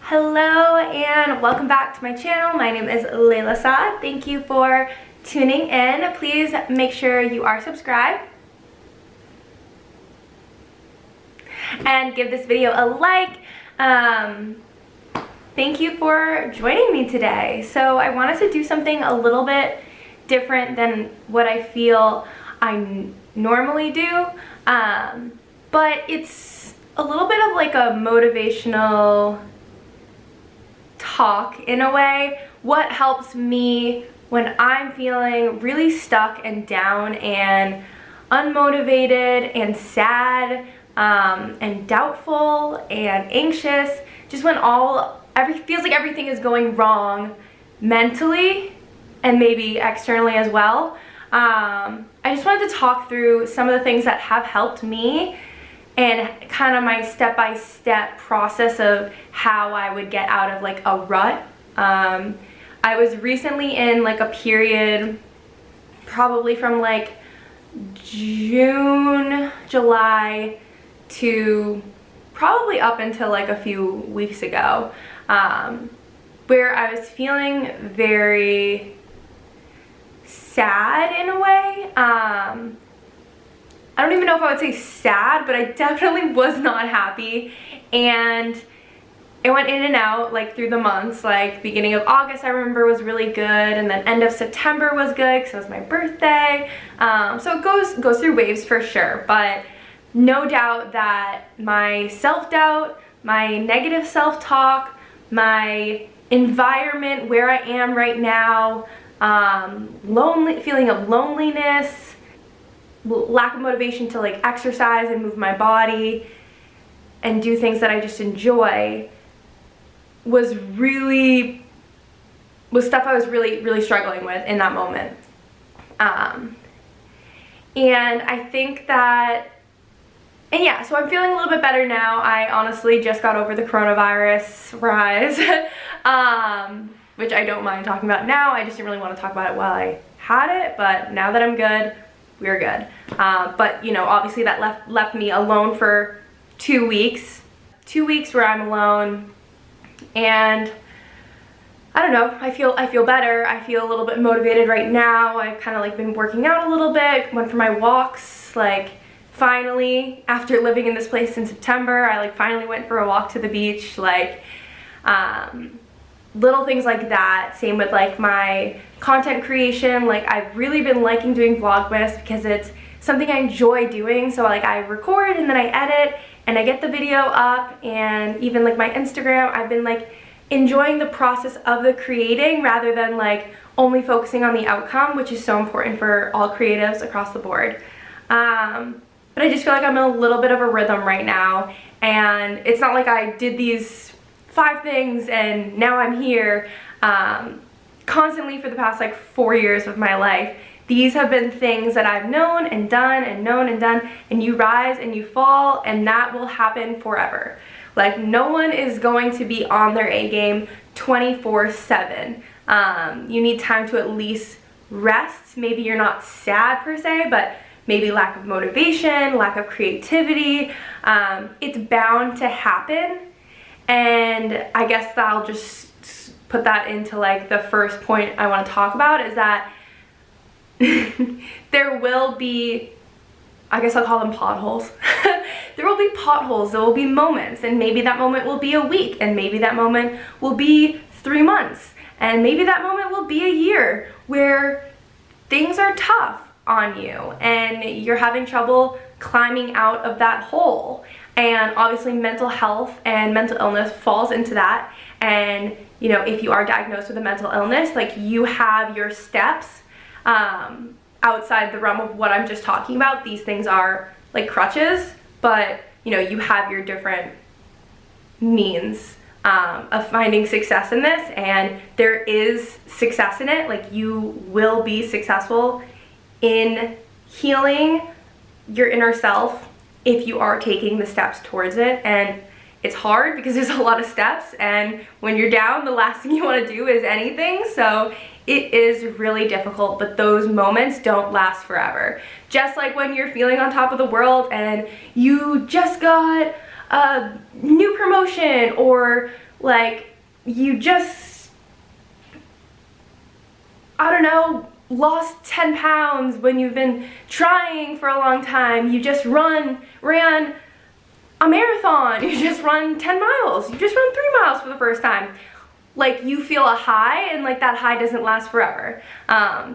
Hello and welcome back to my channel. My name is Layla-Jane. Thank you for tuning in. Please make sure you are subscribed and give this video a like. Thank you for joining me today. So I wanted to do something a little bit different than what I feel I normally do, but it's a little bit of like a motivational talk in a way. What helps me when I'm feeling really stuck and down and unmotivated and sad and doubtful and anxious, just when feels like everything is going wrong mentally and maybe externally as well. I just wanted to talk through some of the things that have helped me and kind of my step-by-step process of how I would get out of like a rut. I was recently in like a period, probably from like June, July to probably up until like a few weeks ago, where I was feeling very sad in a way. I don't even know if I would say sad, but I definitely was not happy, and it went in and out like through the months. Like beginning of August I remember was really good, and then end of September was good because it was my birthday. So it goes through waves for sure, but no doubt that my self-doubt, my negative self-talk, my environment where I am right now, feeling of loneliness, lack of motivation to like exercise and move my body and do things that I just enjoy was stuff I was really struggling with in that moment. And I think that, and yeah, so I'm feeling a little bit better now. I honestly just got over the coronavirus rise, which I don't mind talking about now. I just didn't really want to talk about it while I had it, but now that I'm good, we're good. But you know, obviously that left me alone for 2 weeks. 2 weeks where I'm alone, and I don't know, I feel better. I feel a little bit motivated right now. I've kind of like been working out a little bit, went for my walks, like finally, after living in this place in September, I like finally went for a walk to the beach, like little things like that. Same with like my content creation. Like I've really been liking doing Vlogmas because it's something I enjoy doing. So like I record and then I edit and I get the video up, and even like my Instagram, I've been like enjoying the process of the creating rather than like only focusing on the outcome, which is so important for all creatives across the board. But I just feel like I'm in a little bit of a rhythm right now, and it's not like I did these 5 things and now I'm here constantly for the past like 4 years of my life. These have been things that I've known and done and known and done, and you rise and you fall, and that will happen forever. Like no one is going to be on their A game 24/7. You need time to at least rest. Maybe you're not sad per se, but maybe lack of motivation, lack of creativity. It's bound to happen. And I guess that I'll just put that into like the first point I want to talk about, is that there will be, I guess I'll call them potholes. There will be potholes, there will be moments, and maybe that moment will be a week, and maybe that moment will be 3 months, and maybe that moment will be a year where things are tough on you and you're having trouble climbing out of that hole. And obviously mental health and mental illness falls into that. And you know, if you are diagnosed with a mental illness, like you have your steps outside the realm of what I'm just talking about. These things are like crutches, but you know, you have your different means of finding success in this, and there is success in it. Like you will be successful in healing your inner self if you are taking the steps towards it. And it's hard because there's a lot of steps, and when you're down, the last thing you want to do is anything. So it is really difficult, but those moments don't last forever. Just like when you're feeling on top of the world and you just got a new promotion or like you just, I don't know, lost 10 pounds when you've been trying for a long time. You just ran a marathon. You just run 10 miles. You just run 3 miles for the first time. Like, you feel a high, and like that high doesn't last forever.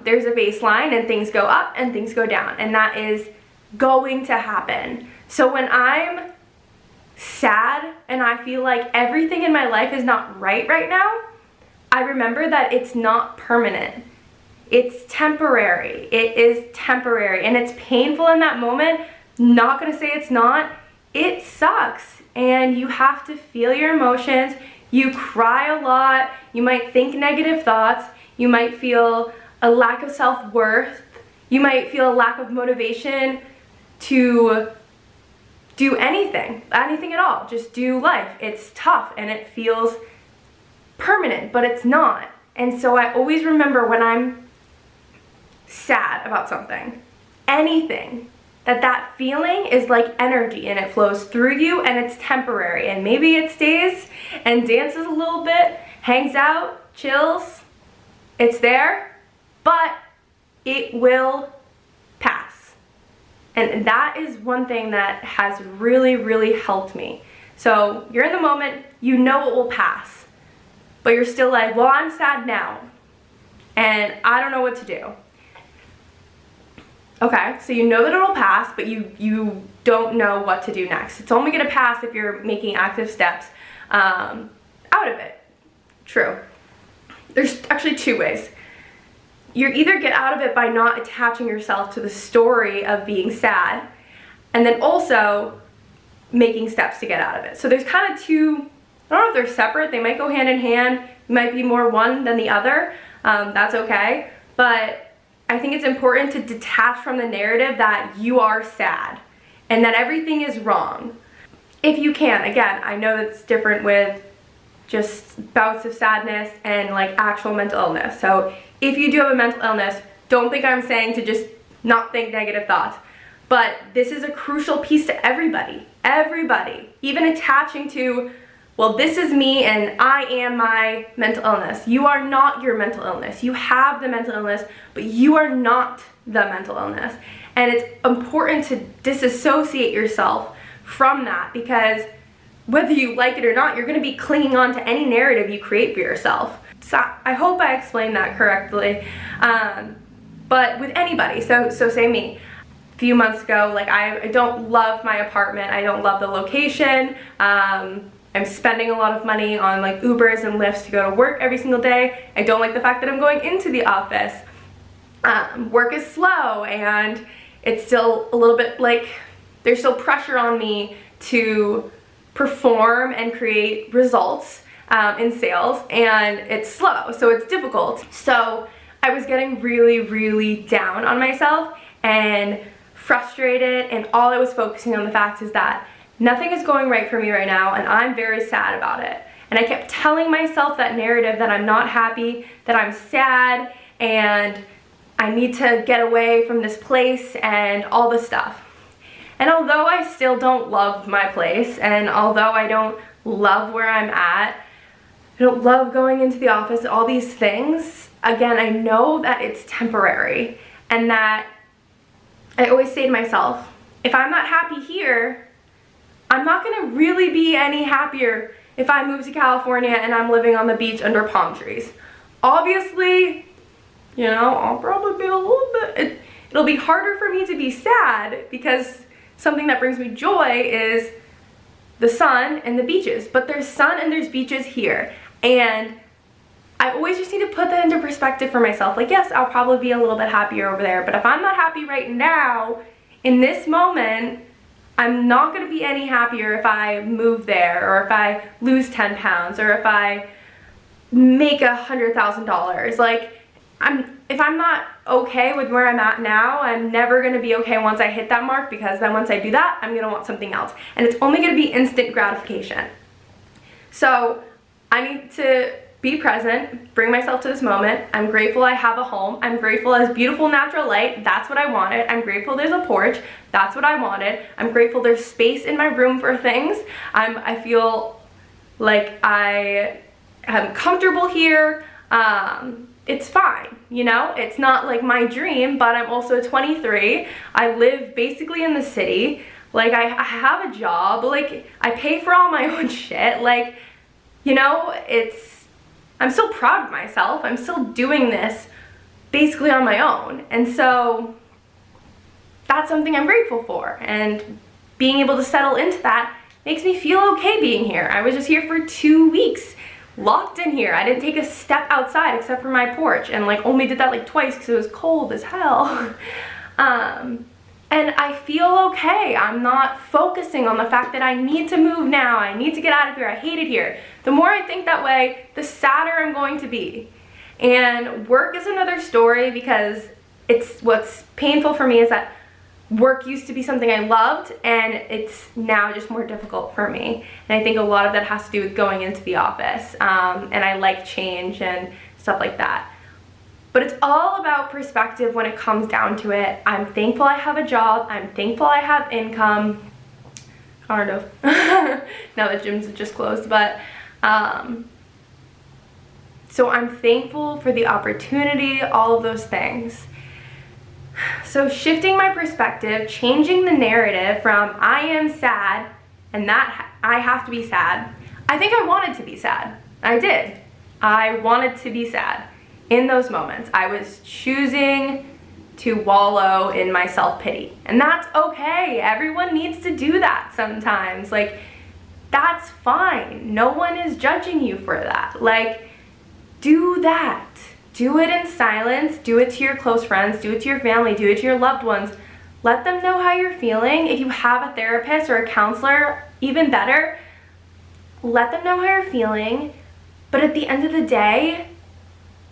There's a baseline, and things go up and things go down, and that is going to happen. So when I'm sad and I feel like everything in my life is not right now, I remember that it's not permanent. It's temporary. It is temporary, and it's painful in that moment. Not gonna say it's not. It sucks, and you have to feel your emotions. You cry a lot. You might think negative thoughts. You might feel a lack of self-worth. You might feel a lack of motivation to do anything at all. Just do life. It's tough and it feels permanent, but it's not. And so I always remember when I'm sad about something, anything, that feeling is like energy, and it flows through you, and it's temporary, and maybe it stays and dances a little bit, hangs out, chills. It's there, but it will pass. And that is one thing that has really, really helped me. So you're in the moment, you know it will pass, but you're still like, well, I'm sad now, and I don't know what to do. Okay, so you know that it'll pass, but you don't know what to do next. It's only gonna pass if you're making active steps out of it. True. There's actually two ways. You either get out of it by not attaching yourself to the story of being sad, and then also making steps to get out of it. So there's kind of two, I don't know if they're separate, they might go hand in hand, you might be more one than the other, that's okay, but I think it's important to detach from the narrative that you are sad and that everything is wrong. If you can, again, I know that's different with just bouts of sadness and like actual mental illness. So if you do have a mental illness, don't think I'm saying to just not think negative thoughts. But this is a crucial piece to everybody, even attaching to, well, this is me and I am my mental illness. You are not your mental illness. You have the mental illness, but you are not the mental illness. And it's important to disassociate yourself from that, because whether you like it or not, you're gonna be clinging on to any narrative you create for yourself. So I hope I explained that correctly. But with anybody, so say me. A few months ago, like I don't love my apartment. I don't love the location. I'm spending a lot of money on like Ubers and Lyfts to go to work every single day. I don't like the fact that I'm going into the office. Work is slow, and it's still a little bit like there's still pressure on me to perform and create results in sales, and it's slow, so it's difficult. So I was getting really, really down on myself and frustrated, and all I was focusing on the fact is that nothing is going right for me right now, and I'm very sad about it. And I kept telling myself that narrative that I'm not happy, that I'm sad, and I need to get away from this place and all this stuff. And although I still don't love my place, and although I don't love where I'm at, I don't love going into the office, all these things, again, I know that it's temporary, and that I always say to myself, if I'm not happy here, I'm not gonna really be any happier if I move to California and I'm living on the beach under palm trees. Obviously, you know, I'll probably be a little bit, it'll be harder for me to be sad, because something that brings me joy is the sun and the beaches. But there's sun and there's beaches here. And I always just need to put that into perspective for myself. Like, yes, I'll probably be a little bit happier over there, but if I'm not happy right now, in this moment, I'm not gonna be any happier if I move there, or if I lose 10 pounds, or if I make $100,000. Like, if I'm not okay with where I'm at now, I'm never gonna be okay once I hit that mark, because then once I do that, I'm gonna want something else. And it's only gonna be instant gratification. So I need to be present, bring myself to this moment. I'm grateful I have a home. I'm grateful there's beautiful natural light. That's what I wanted. I'm grateful there's a porch. That's what I wanted. I'm grateful there's space in my room for things. I feel Like, I am comfortable here. It's fine, you know? It's not like my dream, but I'm also 23. I live basically in the city. Like, I have a job. Like, I pay for all my own shit. Like, you know, I'm still proud of myself. I'm still doing this basically on my own. And so that's something I'm grateful for. And being able to settle into that makes me feel okay being here. I was just here for 2 weeks, locked in here. I didn't take a step outside except for my porch, and like only did that like twice because it was cold as hell. And I feel okay. I'm not focusing on the fact that I need to move now. I need to get out of here. I hate it here. The more I think that way, the sadder I'm going to be. And work is another story, because what's painful for me is that work used to be something I loved, and it's now just more difficult for me. And I think a lot of that has to do with going into the office. And I like change and stuff like that. But it's all about perspective when it comes down to it. I'm thankful I have a job. I'm thankful I have income. Kind of. Now that gyms have just closed. But, so I'm thankful for the opportunity, all of those things. So shifting my perspective, changing the narrative from I am sad and that I have to be sad. I think I wanted to be sad. I did. I wanted to be sad. In those moments, I was choosing to wallow in my self-pity. And that's okay. Everyone needs to do that sometimes. Like, that's fine. No one is judging you for that. Like, do that. Do it in silence. Do it to your close friends. Do it to your family. Do it to your loved ones. Let them know how you're feeling. If you have a therapist or a counselor, even better, let them know how you're feeling. But at the end of the day,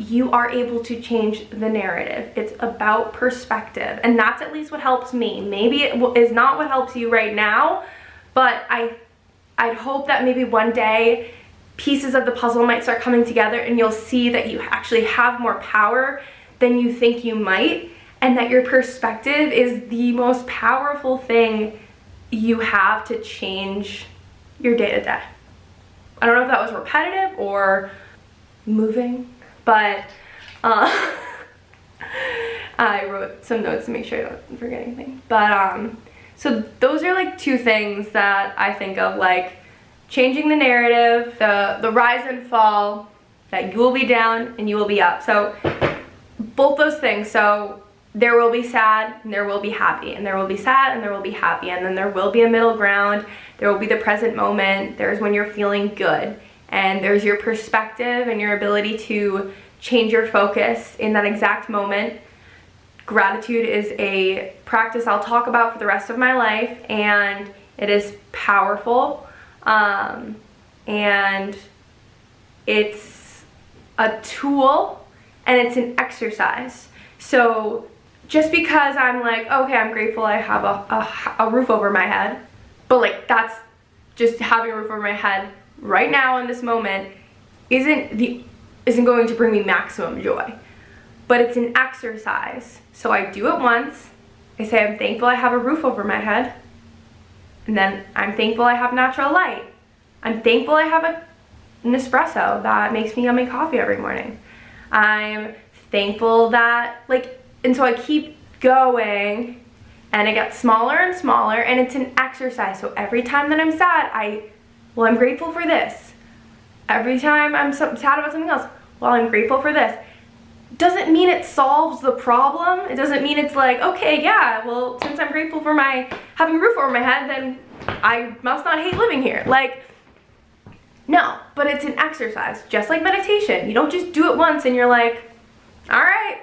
you are able to change the narrative. It's about perspective, and that's at least what helps me. Maybe it is not what helps you right now, but I'd hope that maybe one day pieces of the puzzle might start coming together, and you'll see that you actually have more power than you think you might, and that your perspective is the most powerful thing you have to change your day-to-day. I don't know if that was repetitive or moving, but I wrote some notes to make sure I don't forget anything. But so those are like 2 things that I think of, like changing the narrative, the rise and fall, that you will be down and you will be up. So both those things. So there will be sad and there will be happy, and there will be sad and there will be happy, and then there will be a middle ground. There will be the present moment. There's when you're feeling good. And there's your perspective and your ability to change your focus in that exact moment. Gratitude is a practice I'll talk about for the rest of my life, and it is powerful. And it's a tool and it's an exercise. So just because I'm like, okay, I'm grateful I have a roof over my head, but like that's just having a roof over my head right now in this moment isn't going to bring me maximum joy, but it's an exercise. So I do it once. I say I'm thankful I have a roof over my head, and then I'm thankful I have natural light. I'm thankful I have an espresso that makes me yummy coffee every morning. I'm thankful that, like, and so I keep going, and it gets smaller and smaller, and it's an exercise. So every time that I'm sad, I'm grateful for this. Every time I'm sad about something else, well, I'm grateful for this. Doesn't mean it solves the problem. It doesn't mean it's like, okay, yeah, well, since I'm grateful for having a roof over my head, then I must not hate living here. Like, no, but it's an exercise, just like meditation. You don't just do it once and you're like, all right,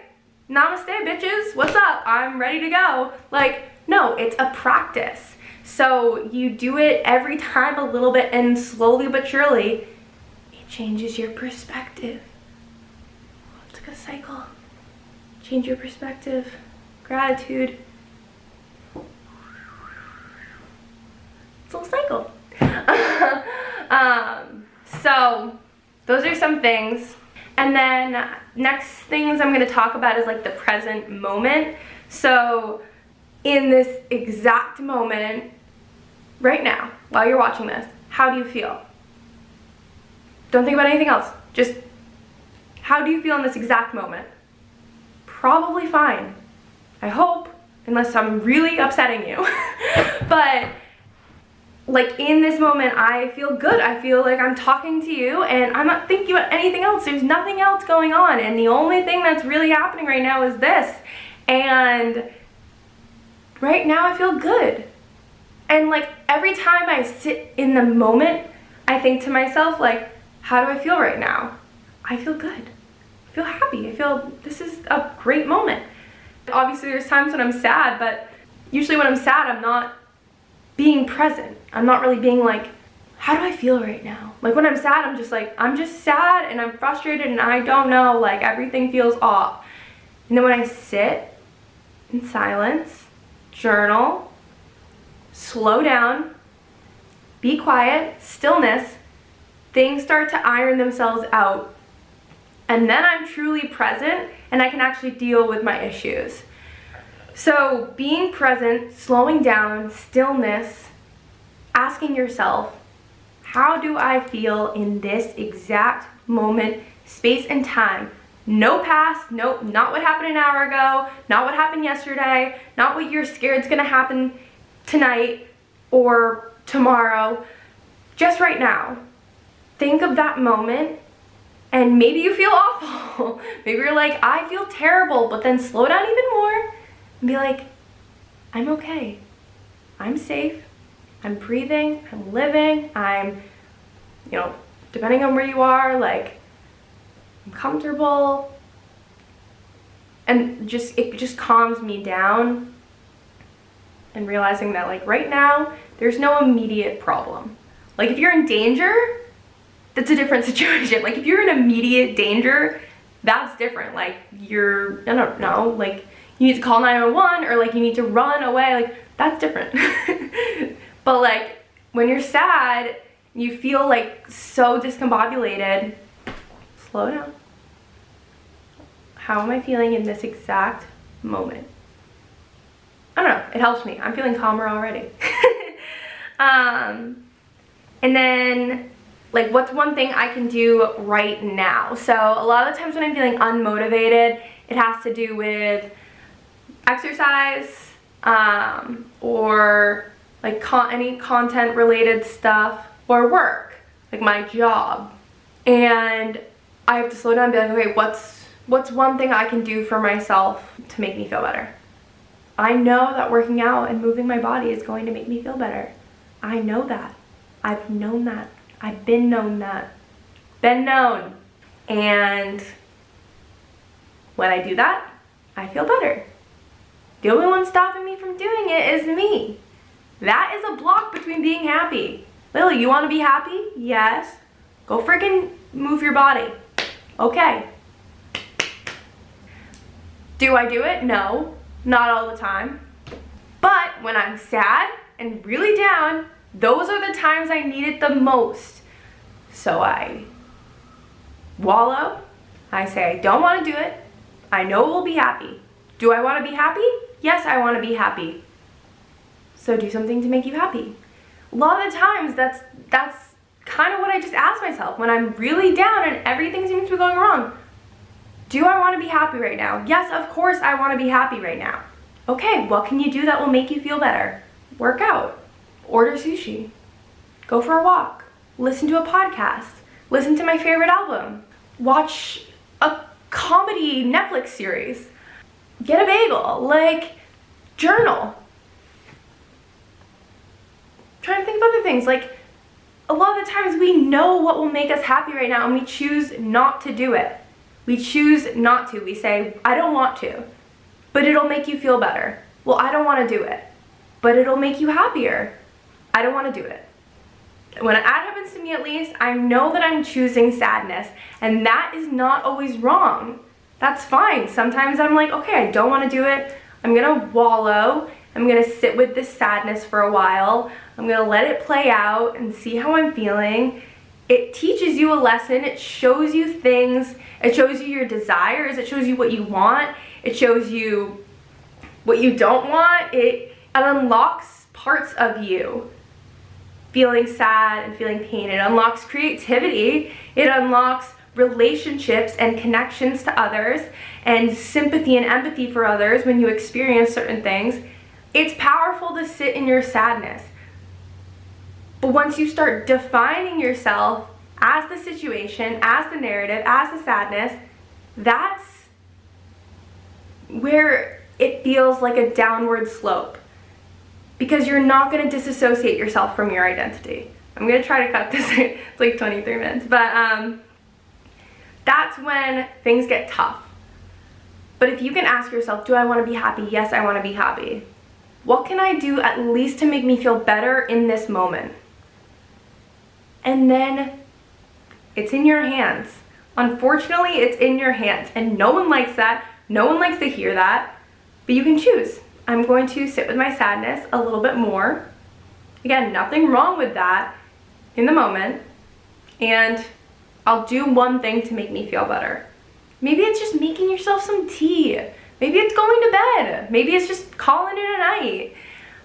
namaste, bitches, what's up? I'm ready to go. Like, no, it's a practice. So you do it every time a little bit, and slowly but surely, it changes your perspective. It's like a cycle. Change your perspective. Gratitude. It's a little cycle. So those are some things. And then next things I'm going to talk about is like the present moment. So in this exact moment, right now, while you're watching this, how do you feel? Don't think about anything else. Just, how do you feel in this exact moment? Probably fine. I hope, unless I'm really upsetting you. But like in this moment, I feel good. I feel like I'm talking to you and I'm not thinking about anything else. There's nothing else going on. And the only thing that's really happening right now is this. And right now I feel good. And like every time I sit in the moment, I think to myself, like, how do I feel right now? I feel good. I feel happy. I feel this is a great moment. Obviously there's times when I'm sad, but usually when I'm sad, I'm not being present. I'm not really being like, how do I feel right now? Like when I'm sad, I'm just like, I'm just sad and I'm frustrated and I don't know, like everything feels off. And then when I sit in silence, journal, slow down, be quiet, stillness, things start to iron themselves out. And then I'm truly present and I can actually deal with my issues. So being present, slowing down, stillness, asking yourself, how do I feel in this exact moment, space and time? No past, nope, not what happened an hour ago, not what happened yesterday, not what you're scared is gonna happen tonight or tomorrow, just right now. Think of that moment and maybe you feel awful. Maybe you're like, I feel terrible, but then slow down even more and be like, I'm okay. I'm safe. I'm breathing. I'm living. I'm, you know, depending on where you are, like, I'm comfortable. And it just calms me down. And realizing that, like, right now, there's no immediate problem. Like, if you're in danger, that's a different situation. Like, if you're in immediate danger, that's different. Like, I don't know, like, you need to call 911 or, like, you need to run away. Like, that's different. But, like, when you're sad, you feel, like, so discombobulated, slow down. How am I feeling in this exact moment? I don't know, it helps me. I'm feeling calmer already. And then, like, what's one thing I can do right now? So a lot of the times when I'm feeling unmotivated, it has to do with exercise, or like any content related stuff, or work, like my job. And I have to slow down and be like, okay, what's one thing I can do for myself to make me feel better? I know that working out and moving my body is going to make me feel better. I know that. I've known that. I've been known that. Been known. And when I do that, I feel better. The only one stopping me from doing it is me. That is a block between being happy. Lily, you want to be happy? Yes. Go freaking move your body. Okay. Do I do it? No. Not all the time. But when I'm sad and really down, those are the times I need it the most. So I wallow. I say I don't want to do it. I know we'll be happy. Do I want to be happy? Yes, I want to be happy. So do something to make you happy. A lot of the times that's kind of what I just ask myself when I'm really down and everything seems to be going wrong. Do I want to be happy right now? Yes, of course I want to be happy right now. Okay, what can you do that will make you feel better? Work out, order sushi, go for a walk, listen to a podcast, listen to my favorite album, watch a comedy Netflix series, get a bagel, like, journal. Trying to think of other things, like, a lot of the times we know what will make us happy right now and we choose not to do it. We choose not to. We say, I don't want to, but it'll make you feel better. Well, I don't want to do it, but it'll make you happier. I don't want to do it. When that happens to me, at least, I know that I'm choosing sadness, and that is not always wrong. That's fine. Sometimes I'm like, okay, I don't want to do it. I'm going to wallow. I'm going to sit with this sadness for a while. I'm going to let it play out and see how I'm feeling. It teaches you a lesson. It shows you things. It shows you your desires. It shows you what you want. It shows you what you don't want. It unlocks parts of you feeling sad and feeling pain. It unlocks creativity. It unlocks relationships and connections to others and sympathy and empathy for others when you experience certain things. It's powerful to sit in your sadness. But once you start defining yourself as the situation, as the narrative, as the sadness, that's where it feels like a downward slope, because you're not going to disassociate yourself from your identity. I'm going to try to cut this. It's like 23 minutes. But that's when things get tough. But if you can ask yourself, do I want to be happy? Yes, I want to be happy. What can I do at least to make me feel better in this moment? And then it's in your hands. Unfortunately, it's in your hands. And no one likes that. No one likes to hear that. But you can choose. I'm going to sit with my sadness a little bit more. Again, nothing wrong with that in the moment. And I'll do one thing to make me feel better. Maybe it's just making yourself some tea. Maybe it's going to bed. Maybe it's just calling it a night.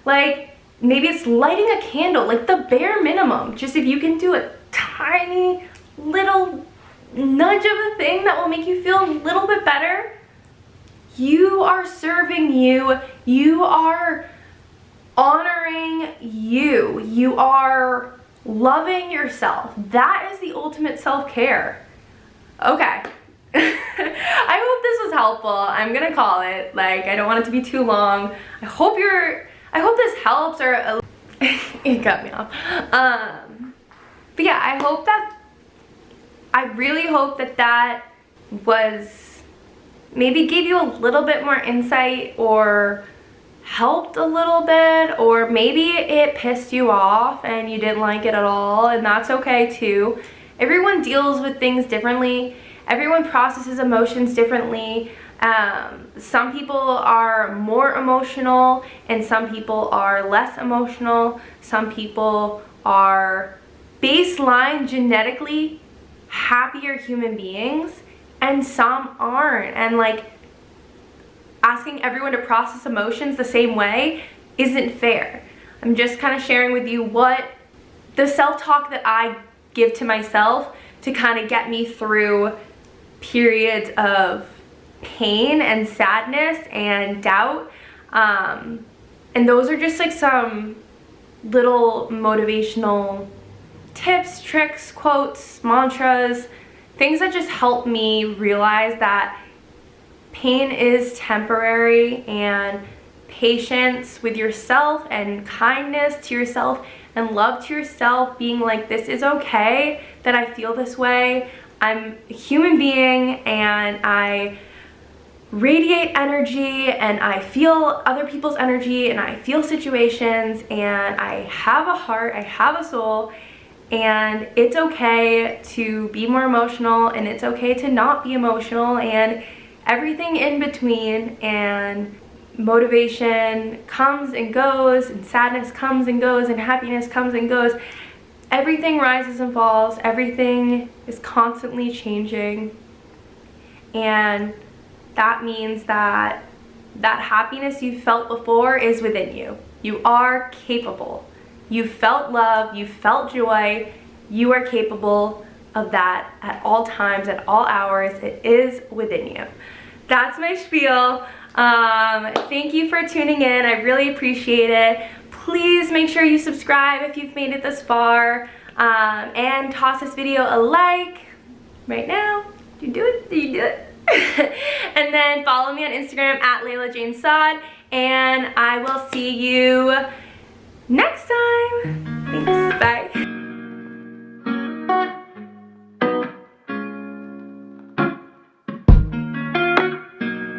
Like, maybe it's lighting a candle, like the bare minimum. Just if you can do a tiny little nudge of a thing that will make you feel a little bit better, you are serving you. You are honoring you. You are loving yourself. That is the ultimate self-care. Okay. I hope this was helpful. I'm gonna call it. Like, I don't want it to be too long. I hope this helps, or it cut me off. But yeah, I really hope that was maybe gave you a little bit more insight, or helped a little bit, or maybe it pissed you off and you didn't like it at all, and that's okay too. Everyone deals with things differently. Everyone processes emotions differently. Some people are more emotional and some people are less emotional. Some people are baseline genetically happier human beings and some aren't. And like, asking everyone to process emotions the same way isn't fair. I'm just kind of sharing with you what the self-talk that I give to myself to kind of get me through periods of pain and sadness and doubt. And those are just like some little motivational tips, tricks, quotes, mantras, things that just help me realize that pain is temporary, and patience with yourself and kindness to yourself and love to yourself, being like, this is okay that I feel this way. I'm a human being and I radiate energy and I feel other people's energy and I feel situations and I have a heart, I have a soul, and it's okay to be more emotional and it's okay to not be emotional, and everything in between. And motivation comes and goes, and sadness comes and goes, and happiness comes and goes. Everything rises and falls. Everything is constantly changing. And that means that that happiness you felt before is within you. You are capable. You felt love, you felt joy. You are capable of that at all times, at all hours. It is within you. That's my spiel. Thank you for tuning in. I really appreciate it. Please make sure you subscribe if you've made it this far, and toss this video a like right now. Do you do it? Do you do it? And then follow me on Instagram at Layla-Jane, and I will see you